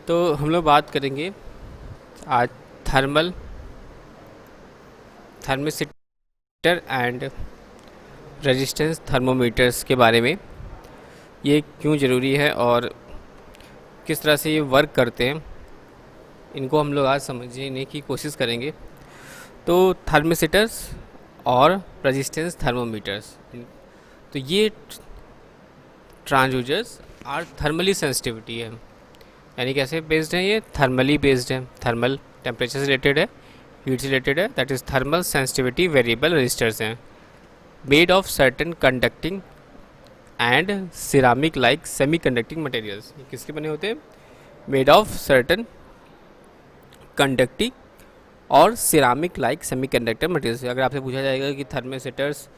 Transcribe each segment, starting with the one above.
तो हम लोग बात करेंगे आज थर्मिसिटर एंड रेजिस्टेंस थर्मोमीटर्स के बारे में। ये क्यों ज़रूरी है और किस तरह से ये वर्क करते हैं, इनको हम लोग आज समझने की कोशिश करेंगे। तो थर्मिसिटर्स और रेजिस्टेंस थर्मोमीटर्स, तो ये ट्रांसड्यूसर्स आर थर्मली सेंसिटिविटी है, यानी कैसे बेस्ड है, ये थर्मली बेस्ड है, थर्मल टेम्परेचर से रिलेटेड है, हीट से रिलेटेड है, that is thermal sensitivity variable resistors हैं, made of certain conducting and ceramic like semiconducting materials. किसके बने होते हैं? मेड ऑफ सर्टेन कंडक्टिंग और ceramic like semiconductor materials. अगर आपसे पूछा जाएगा कि थर्मिसिटर्स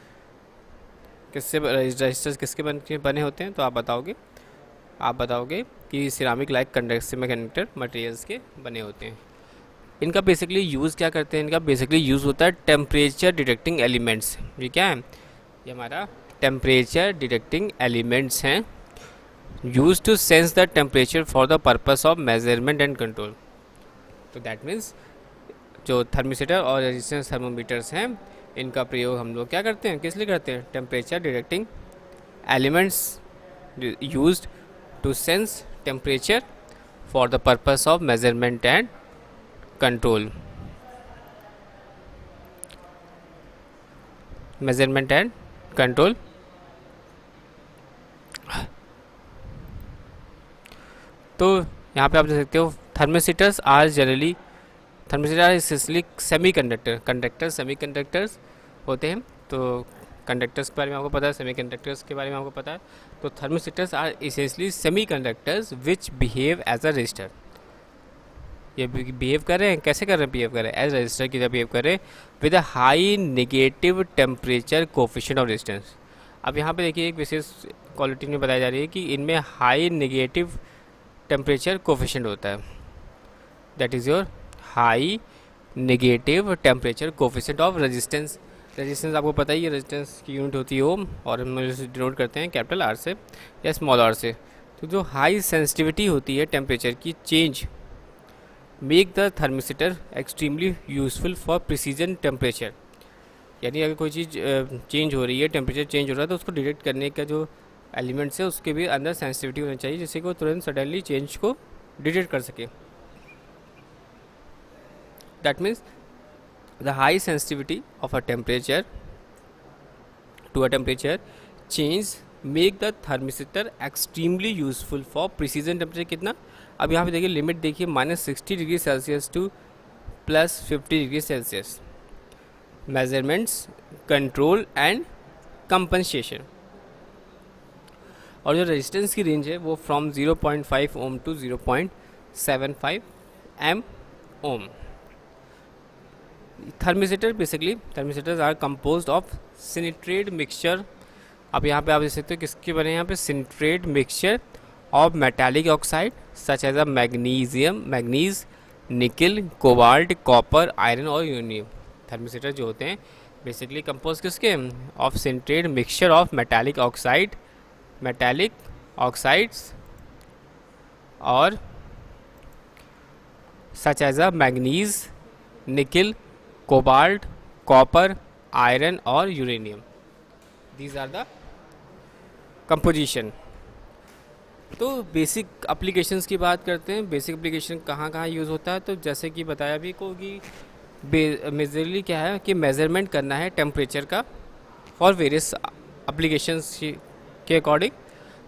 किससे, रजिस्टर्स किसके बने होते हैं, तो आप बताओगे कि ceramic like semiconductor materials के बने होते हैं। इनका बेसिकली यूज़ क्या करते हैं? इनका बेसिकली यूज़ होता है टेम्परेचर डिटेक्टिंग एलिमेंट्स। ये क्या है? ये हमारा टेम्परेचर डिटेक्टिंग एलिमेंट्स हैं, use to sense the temperature for the purpose of measurement and control. तो दैट मीन्स जो थर्मिसिटर और रेजिस्टेंस थर्मोमीटर्स हैं, इनका प्रयोग हम लोग क्या करते हैं, किस लिए करते हैं? Temperature detecting elements used to sense temperature for the purpose of measurement and control. Measurement and control. तो यहाँ पे आप देख सकते हो थर्मिसिटर्स आर इसलिए सेमी कंडक्टर्स होते हैं। तो कंडक्टर्स के बारे में आपको पता है, सेमी कंडक्टर्स के बारे में आपको पता है। तो thermistors are essentially semiconductors which behave as a resistor. ये बिहेव कर रहे हैं, कैसे कर रहे हैं? बिहेव कर रहे हैं एज रजिस्टर की तरह बिहेव कर रहे हैं, with a high negative temperature coefficient of resistance. अब यहाँ पे देखिए एक विशेष क्वालिटी में बताई जा रही है कि इनमें हाई नेगेटिव टेम्परेचर कोफिशिएंट होता है, that is your high negative temperature coefficient of resistance. Resistance आपको पता ही है, रेजिस्टेंस की यूनिट होती है ओम, और हम इसे डिनोट करते हैं कैपिटल आर से या स्मॉल आर से। तो जो हाई सेंसिटिविटी होती है टेम्परेचर की change, make the thermistor extremely useful for precision temperature. यानी अगर कोई चीज़ चेंज हो रही है, टेम्परेचर चेंज हो रहा है, तो उसको डिटेक्ट करने का जो एलिमेंट्स है उसके भी अंदर सेंसिटिविटी होनी चाहिए, जिससे कि वो तुरंत सडनली चेंज को डिटेक्ट कर सके। That means the high sensitivity of a temperature to a temperature change make the thermistor extremely useful for precision temperature. कितना? अब यहाँ पे देखिए लिमिट देखिए, -60 degree Celsius to +50 degree Celsius. Measurements, control and compensation. और जो रेजिस्टेंस की range है वो from 0.5 ohm to 0.75 M ohm. Thermistors are composed of sintered mixture. अब यहाँ पे आप देख सकते हो किसके बने हैं, यहाँ पे sintered mixture of metallic oxide such as a manganese, nickel, cobalt, copper, iron और यूरेनियम। थर्मिसिटर जो होते हैं बेसिकली कंपोज किसके? Of sintered mixture of metallic oxides और such as a manganese, nickel, cobalt, copper, iron और uranium. These are the composition. तो basic applications की बात करते हैं। बेसिक एप्लीकेशन कहाँ कहाँ यूज़ होता है? तो जैसे कि बताया भी को कि मेजरली क्या है कि मेज़रमेंट करना है टेम्परेचर का फॉर वेरियस एप्लीकेशंस के अकॉर्डिंग।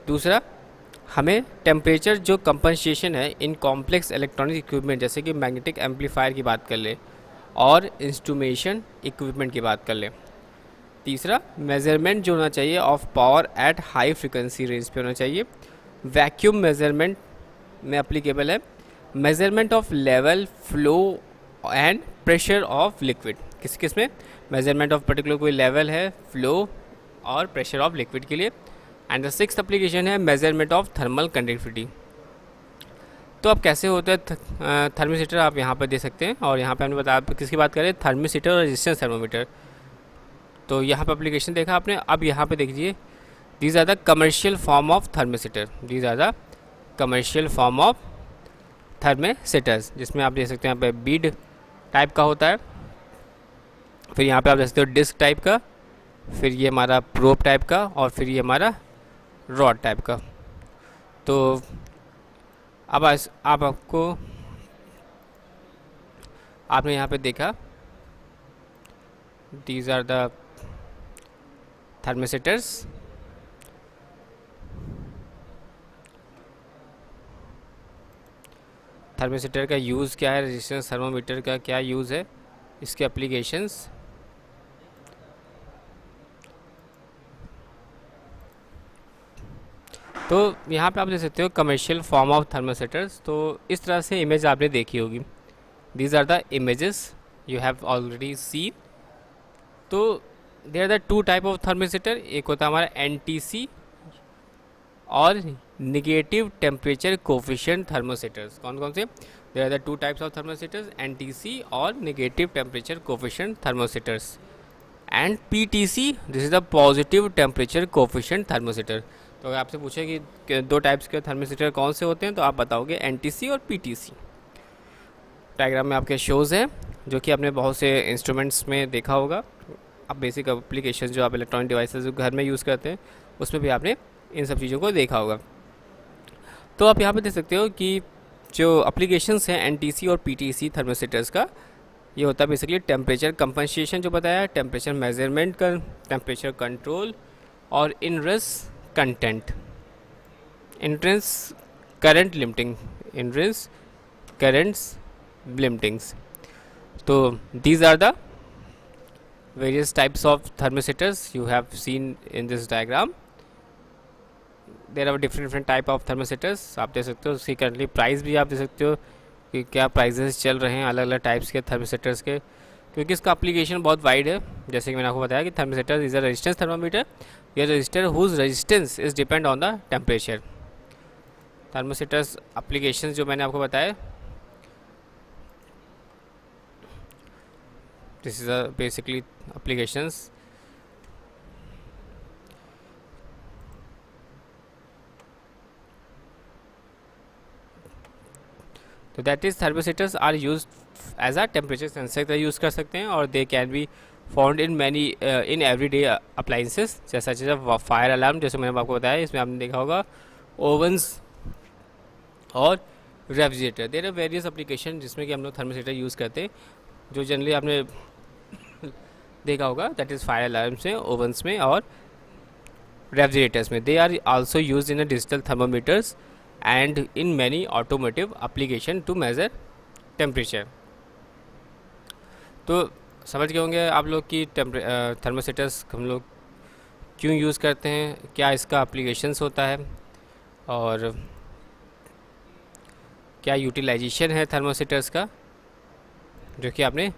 दूसरा, हमें टेम्परेचर जो कंपनसेशन है इन कॉम्प्लेक्स इलेक्ट्रॉनिक इक्विपमेंट, जैसे कि मैग्नेटिक एम्पलीफायर की बात कर ले और इंस्ट्रूमेशन इक्विपमेंट की बात कर ले। तीसरा, मेजरमेंट जो होना चाहिए of power at high frequency range पे होना चाहिए। वैक्यूम मेजरमेंट में अप्लीकेबल है। Measurement of level, flow and pressure of liquid. किस में? मेजरमेंट ऑफ पर्टिकुलर कोई लेवल है, फ्लो और प्रेशर ऑफ लिक्विड के लिए। एंड द सिक्स्थ एप्लीकेशन है मेजरमेंट ऑफ थर्मल कंडक्टिविटी। तो अब कैसे होता है थर्मिसिटर, आप यहाँ पर दे सकते हैं। और यहाँ पे हमने बताया किसकी बात करें, थर्मिसिटर और रेजिस्टेंस थर्मोमीटर। तो यहाँ पे एप्लीकेशन देखा आपने। अब यहाँ पे देखिए, these are the commercial form of thermistor. These are the commercial form of thermistors, जिसमें आप देख सकते हैं यहाँ पे बीड टाइप का होता है, फिर यहाँ पे आप देख सकते हो डिस्क टाइप का, फिर ये हमारा प्रोब टाइप का, और फिर ये हमारा रॉड टाइप का। तो अब आप आपको आपने यहाँ पे देखा दीज आर द थर्मेसेटर्स। थर्मेसेटर का यूज़ क्या है, रेजिस्टेंस थर्मोमीटर का क्या यूज़ है, इसके एप्लीकेशंस। तो यहाँ पे आप देख सकते हो कमर्शियल फॉर्म ऑफ थर्मोसेटर्स। तो इस तरह से इमेज आपने देखी होगी, these are the images you have already seen. तो there are the two type of thermistor, एक होता है हमारा एनटीसी और निगेटिव टेम्परेचर कोफिशिएंट थर्मोसेटर्स। कौन कौन से? There are the two types of thermistors, NTC और negative temperature coefficient thermistors, and PTC, this is the positive temperature coefficient thermistor. तो अगर आपसे पूछे कि दो टाइप्स के थर्मोमीटर कौन से होते हैं, तो आप बताओगे एनटीसी और पीटीसी। डायग्राम में आपके शोज़ हैं जो कि आपने बहुत से इंस्ट्रूमेंट्स में देखा होगा। आप बेसिक एप्लीकेशन जो आप इलेक्ट्रॉनिक डिवाइसेस जो घर में यूज़ करते हैं उसमें भी आपने इन सब चीज़ों को देखा होगा। तो आप यहाँ पे देख सकते हो कि जो एप्लीकेशंस हैं एनटीसी और पीटीसी थर्मोमीटर्स का, ये होता है बेसिकली टेम्परेचर कंपनसेशन जो बताया, टेम्परेचर मेजरमेंट का, टेम्परेचर कंट्रोल और inrush content, entrance current limiting, entrance currents limitings. तो these are the various types of thermistors you have seen in this diagram. There are different type of thermistors। आप देख सकते हो उसकी currently price भी आप देख सकते हो कि क्या प्राइजेस चल रहे हैं अलग अलग टाइप्स के थर्मोमीटर्स के, क्योंकि इसका एप्लीकेशन बहुत वाइड है। जैसे कि मैंने आपको बताया कि thermometer is a resistance thermometer, ये resistor whose resistance is depend on the temperature. Thermometers applications जो मैंने आपको बताया, दिस इज बेसिकली एप्लीकेशंस। तो that is thermometers are use as a temperature sensor का यूज़ कर सकते हैं, और they can be found in many in everyday appliances, जैसा चीज़ फायर अलार्म, जैसे मैंने आपको बताया। इसमें आपने देखा होगा ओवंस और refrigerator. There are various application जिसमें कि हम लोग थर्मोमीटर यूज़ करते हैं, जो जनरली आपने देखा होगा, दैट इज़ फायर अलार्म्स में, ओवंस में और रेफ्रिजरेटर्स में। They are also use in a digital thermometers and in many automotive application to measure temperature. तो समझ गए होंगे आप लोग कि थर्मोमीटर्स हम लोग क्यों यूज़ करते हैं, क्या इसका एप्लीकेशंस होता है और क्या यूटिलाइजेशन है थर्मोमीटर्स का, जो कि आपने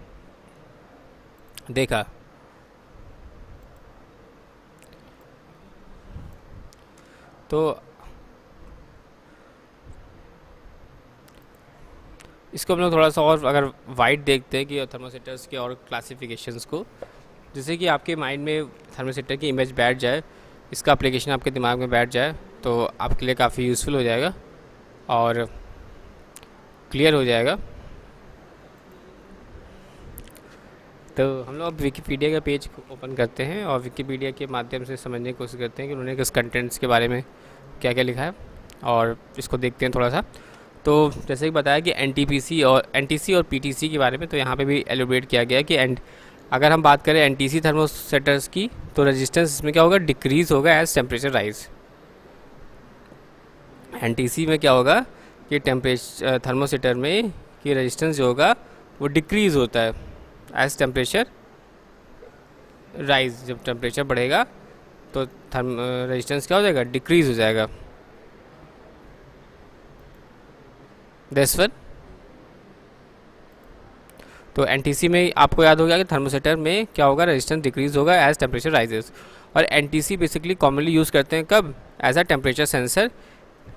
देखा। तो इसको हम लोग थोड़ा सा और अगर वाइड देखते हैं कि थर्मोमीटर्स के और क्लासिफिकेशंस को, जैसे कि आपके माइंड में थर्मोमीटर की इमेज बैठ जाए, इसका एप्लीकेशन आपके दिमाग में बैठ जाए, तो आपके लिए काफ़ी यूज़फुल हो जाएगा और क्लियर हो जाएगा। तो हम लोग अब विकीपीडिया का पेज ओपन करते हैं और विकीपीडिया के माध्यम से समझने की कोशिश करते हैं कि उन्होंने किस कंटेंट्स के बारे में क्या क्या लिखा है, और इसको देखते हैं थोड़ा सा। तो जैसे कि बताया कि एनटीसी और पीटीसी के बारे में, तो यहाँ पे भी एलोब्रेट किया गया है कि अगर हम बात करें एनटीसी थर्मोसेटर्स की, तो रेजिस्टेंस इसमें क्या होगा, डिक्रीज़ होगा एज टेम्परेचर राइज। एनटीसी में क्या होगा कि टेम्परेचर थर्मोसेटर में कि रेजिस्टेंस जो होगा वो डिक्रीज़ होता है एज टेम्परेचर राइज। जब टेम्परेचर बढ़ेगा तो रेजिस्टेंस क्या हो जाएगा, डिक्रीज़ हो जाएगा। This one. तो एनटीसी में आपको याद हो गया कि थर्मोसेटर में क्या होगा, रेजिस्टेंस डिक्रीज होगा एज टेम्परेचर राइजेस। और एनटीसी बेसिकली कॉमनली यूज़ करते हैं कब, एज अ टेम्परेचर सेंसर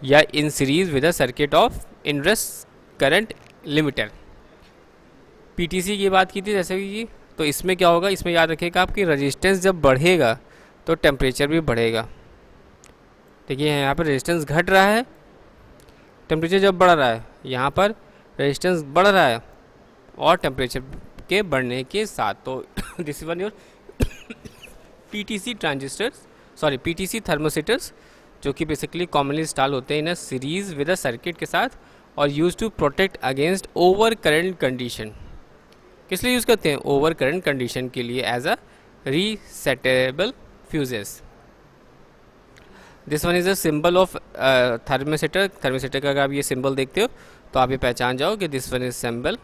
या in series with a circuit of inrush current limiter. PTC की बात की थी जैसे कि, तो इसमें क्या होगा, इसमें याद रखिएगा आपकी रेजिस्टेंस जब बढ़ेगा तो टेम्परेचर भी बढ़ेगा। देखिए यहाँ पर रेजिस्टेंस घट रहा है, टेम्परेचर जब बढ़ रहा है, यहाँ पर रेजिस्टेंस बढ़ रहा है और टेम्परेचर के बढ़ने के साथ। तो this one your PTC transistors, sorry PTC thermistors, जो कि बेसिकली कॉमनली इंस्टॉल होते हैं in a series with a circuit के साथ और use to protect against overcurrent condition. किस लिए यूज़ करते हैं? ओवर करंट कंडीशन के लिए, as a resettable fuses. This one is a symbol of thermistor. Thermistor का अगर आप ये सिंबल देखते हो तो आप ये पहचान जाओ कि दिस वन इज सिंबल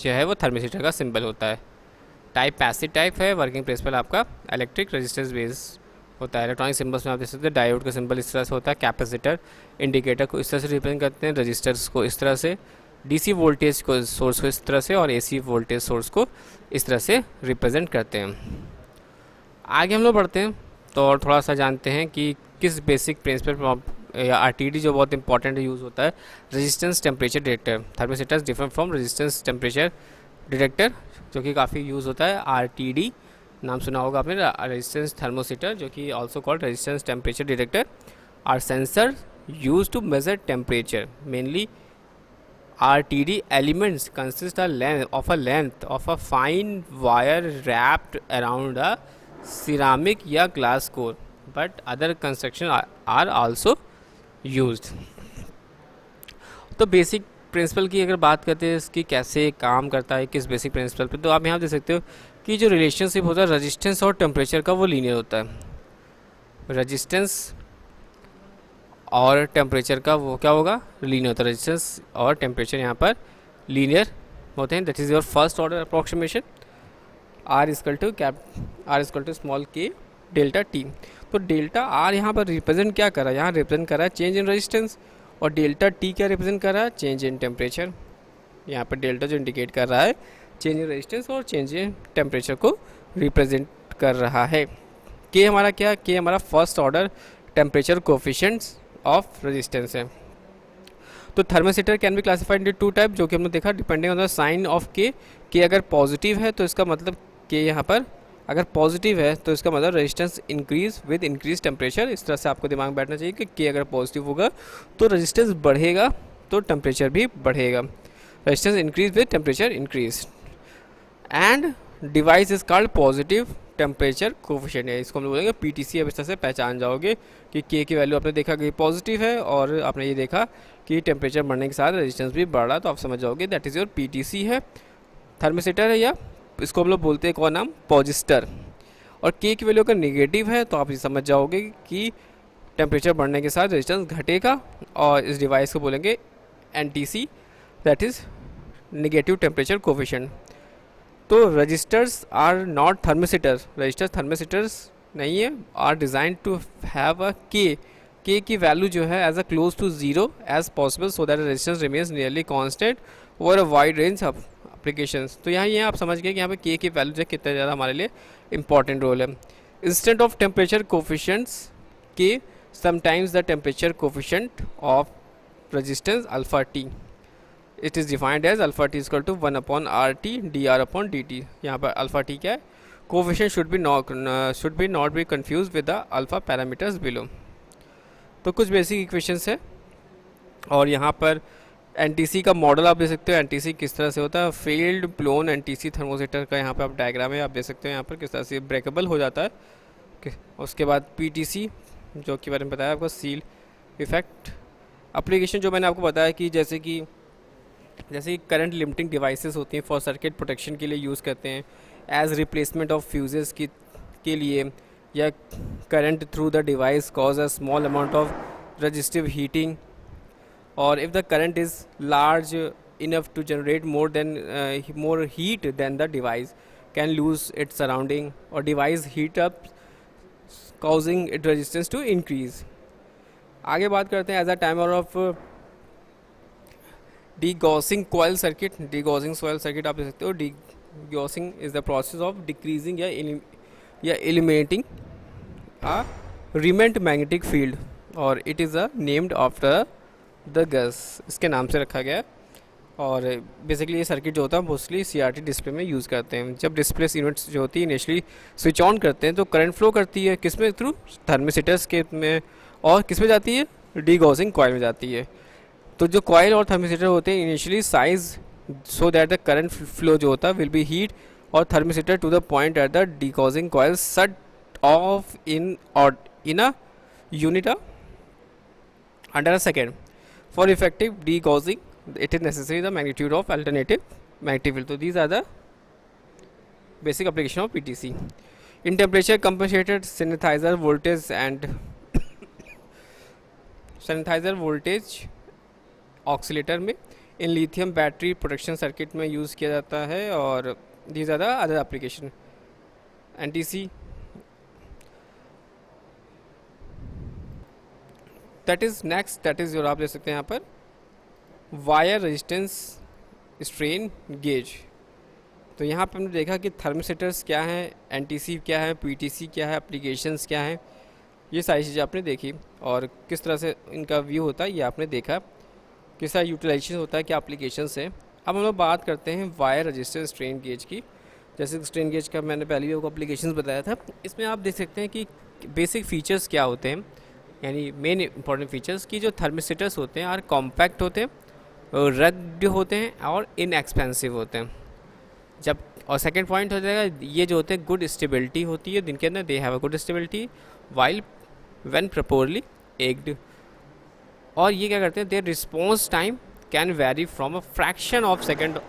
जो है वो थर्मोसीटर का सिंबल होता है। टाइप पैसिव टाइप है, वर्किंग प्रिंसिपल आपका इलेक्ट्रिक रेजिस्टेंस बेस होता है। इलेक्ट्रॉनिक सिंबल्स में आप देख सकते हैं डायोड का सिंबल इस तरह से होता है, कैपेसिटर इंडिकेटर को इस तरह से रिप्रेजेंट करते हैं, रजिस्टर्स को इस तरह से, डीसी वोल्टेज को सोर्स को इस तरह से और एसी वोल्टेज सोर्स को इस तरह से रिप्रेजेंट करते हैं। आगे हम लोग बढ़ते हैं तो और थोड़ा सा जानते हैं कि किस बेसिक प्रिंसिपल या आरटीडी जो बहुत इंपॉर्टेंट यूज़ होता है, resistance temperature detector. Thermistors different from resistance temperature detector, जो कि काफ़ी यूज़ होता है। आरटीडी नाम सुना होगा आपने, रेजिस्टेंस थर्मोसीटर, जो कि also called resistance temperature detector, are sensor use to measure temperature. Mainly RTD elements consist of a length of a fine wire wrapped around a ceramic या glass core, but other construction are also used। तो basic principle की अगर बात करते हैं इसकी कैसे काम करता है, किस बेसिक प्रिंसिपल पे, तो आप यहाँ देख सकते हो कि जो रिलेशनशिप होता है रेजिस्टेंस और टेम्परेचर का वो लीनियर होता है। रेजिस्टेंस और टेम्परेचर का वो क्या होगा? लीनियर होता है। रेजिस्टेंस और टेम्परेचर यहाँ पर लीनियर होते हैं। That is your first order approximation. R equal to small k delta T. तो डेल्टा आर यहाँ पर रिप्रेजेंट क्या कर रहा है? यहाँ रिप्रेजेंट कर रहा है चेंज इन रेजिस्टेंस, और डेल्टा टी क्या रिप्रेजेंट कर रहा है? Change in temperature. यहाँ पर डेल्टा जो इंडिकेट कर रहा है चेंज इन रेजिस्टेंस और चेंज इन टेम्परेचर को रिप्रेजेंट कर रहा है। के हमारा क्या? के हमारा first order temperature coefficients of resistance है। तो thermistor can be classified into two type, जो कि हमने देखा depending on the sign of K अगर पॉजिटिव है तो इसका मतलब के यहाँ पर अगर पॉजिटिव है तो इसका मतलब resistance increase with increase temperature. इस तरह से आपको दिमाग में बैठना चाहिए कि के अगर पॉजिटिव होगा तो रेजिस्टेंस बढ़ेगा तो टेम्परेचर भी बढ़ेगा। Resistance increase with temperature increase. And device is called positive temperature coefficient है, इसको हम लोग बोलेंगे पीटीसी। अब इस तरह से पहचान जाओगे कि के की वैल्यू आपने देखा कि पॉजिटिव है और आपने ये देखा कि टेम्परेचर बढ़ने के साथ रेजिस्टेंस भी बढ़ रहा है, तो आप समझ जाओगे दैट इज़ योर पीटीसी है, थर्मोसीटर है, या इसको हम लोग बोलते हैं कौन नाम? पॉजिस्टर। और के की वैल्यू अगर निगेटिव है तो आप ये समझ जाओगे कि टेम्परेचर बढ़ने के साथ रेजिस्टेंस घटेगा, और इस डिवाइस को बोलेंगे NTC, that is negative temperature coefficient. तो resistors are not thermistor, resistor thermistors नहीं है, are design to have a k की वैल्यू जो है as a close to zero as possible, so that resistance remains nearly constant over a wide range of applications. तो यहाँ ये आप समझ गए कि यहाँ पे के की वैल्यू जो कितना ज़्यादा हमारे लिए इंपॉर्टेंट रोल है। इंस्टेंट ऑफ टेम्परेचर कोफिशिएंट्स के, sometimes the temperature coefficient of resistance alpha T, it is defined as alpha T equal to 1/RT dr/dt। यहाँ पर अल्फा टी क्या है? Coefficient should be not be confuse with the alpha parameters below. तो कुछ basic equations है, और यहाँ पर एनटीसी का मॉडल आप देख सकते हो। एनटीसी किस तरह से होता है? फेल्ड ब्लोन एनटीसी थर्मोसीटर का यहाँ पे आप डायग्राम है, आप देख सकते हो यहाँ पर किस तरह से ब्रेकेबल हो जाता है। उसके बाद पीटीसी जो कि बारे में बताया आपको, सील इफेक्ट एप्लीकेशन जो मैंने आपको बताया कि जैसे कि करंट लिमिटिंग डिवाइसेस होती हैं फॉर सर्किट प्रोटेक्शन के लिए यूज़ करते हैं, एज रिप्लेसमेंट ऑफ फ्यूजेस के लिए, या current through the device cause a small amount of resistive heating, और if the current is large enough to generate more heat than the device can lose its surrounding, or device heat up causing its resistance to increase। आगे बात करते हैं as a timer of degaussing coil circuit. Degaussing coil circuit आप देख सकते हो। Degaussing is the process of decreasing या eliminating a remnant magnetic field, और it is a named after the Gauss, इसके नाम से रखा गया है। और बेसिकली ये सर्किट जो होता है मोस्टली सीआरटी डिस्प्ले में यूज़ करते हैं। जब डिस्प्ले यूनिट्स जो होती है इनिशियली स्विच ऑन करते हैं तो करंट फ्लो करती है किस में? थ्रू थर्मोसीटर्स के में, और किस में जाती है? डीगॉसिंग कॉइल में जाती है। तो जो कॉइल और थर्मिस्टर होते हैं initially size so that the current flow जो होता है विल बी हीट और thermistor to the point at the degaussing coil shut off in a unit under a second for effective degaussing it is necessary the magnitude of alternative magnetic field. तो these are the basic application of PTC. In temperature compensated synthesizer voltage and synthesizer voltage oscillator में इन lithium battery protection circuit में use किया जाता है. और these are the other application. NTC that is next, that is जो आप ले सकते हैं यहाँ पर वायर रेजिस्टेंस स्ट्रेन गेज. तो यहाँ पर हमने देखा कि थर्मिस्टर्स क्या हैं, एनटीसी क्या है, पीटीसी क्या है, एप्लीकेशंस क्या हैं, ये सारी चीज़ें आपने देखी और किस तरह से इनका व्यू होता है ये आपने देखा, किस तरह यूटिलाइजेशन होता है, क्या एप्लीकेशंस हैं. अब हम लोग बात करते हैं वायर रेजिस्टेंस स्ट्रेन गेज की. जैसे स्ट्रेन गेज का मैंने पहले भी आपको एप्लीकेशंस बताया था. इसमें आप देख सकते हैं कि बेसिक फीचर्स क्या होते हैं, यानी मेन इंपॉर्टेंट फीचर्स की जो थर्मिस्टर्स होते हैं आर कॉम्पैक्ट होते हैं, रग्ड होते हैं और इनएक्सपेंसिव होते हैं. जब और सेकंड पॉइंट हो जाएगा ये जो होते हैं गुड स्टेबिलिटी होती है जिनके अंदर they have a good stability while when properly aged. और ये क्या करते हैं their response time can vary from a fraction of second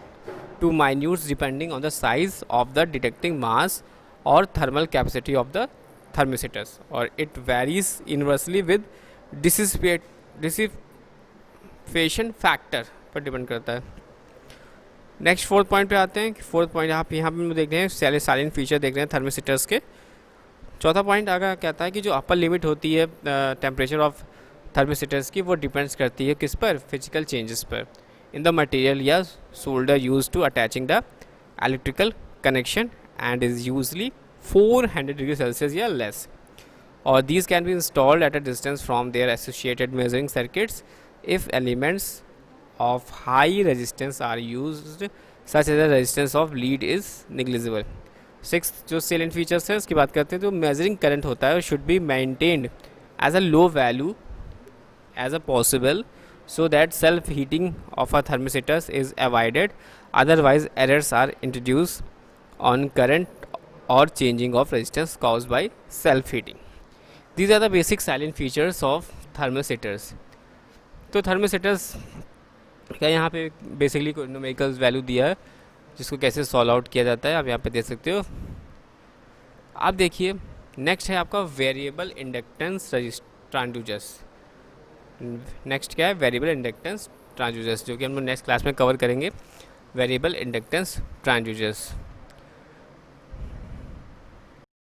to minutes depending on the size of the detecting mass और thermal capacity of the thermistors. और it varies inversely with dissipation factor पर depend करता है. Next fourth point पे आते हैं. Fourth point आप यहाँ पे देख रहे हैं साइलेंट फीचर देख रहे हैं थर्मिस्टर्स के. चौथा पॉइंट आगे कहता है कि जो अपर लिमिट होती है टेम्परेचर ऑफ थर्मिस्टर्स की वो डिपेंड्स करती है किस पर, फिजिकल चेंजेस पर इन द मटेरियल या solder use to attaching the electrical connection and is usually 400 degree Celsius या लेस. और these can be installed at a distance from their associated measuring circuits if elements of high resistance are used such as the resistance of lead is negligible. Sixth जो salient features है उसकी बात करते हैं तो measuring current होता है should be maintained as a low value as a possible so that self heating of a thermistor is avoided, otherwise errors are introduced on current or changing of resistance caused by self heating. These are the basic silent features of thermistors. तो thermistors क्या यहाँ पे basically numerical value दिया है जिसको कैसे solve out किया जाता है आप यहाँ पे देख सकते हो. आप देखिए नेक्स्ट है आपका वेरिएबल इंडक्टेंस ट्रांसड्यूसर्स. नेक्स्ट क्या है वेरिएबल इंडक्टेंस ट्रांसड्यूसर्स जो कि हम लोग नेक्स्ट क्लास में कवर करेंगे. Variable inductance transducers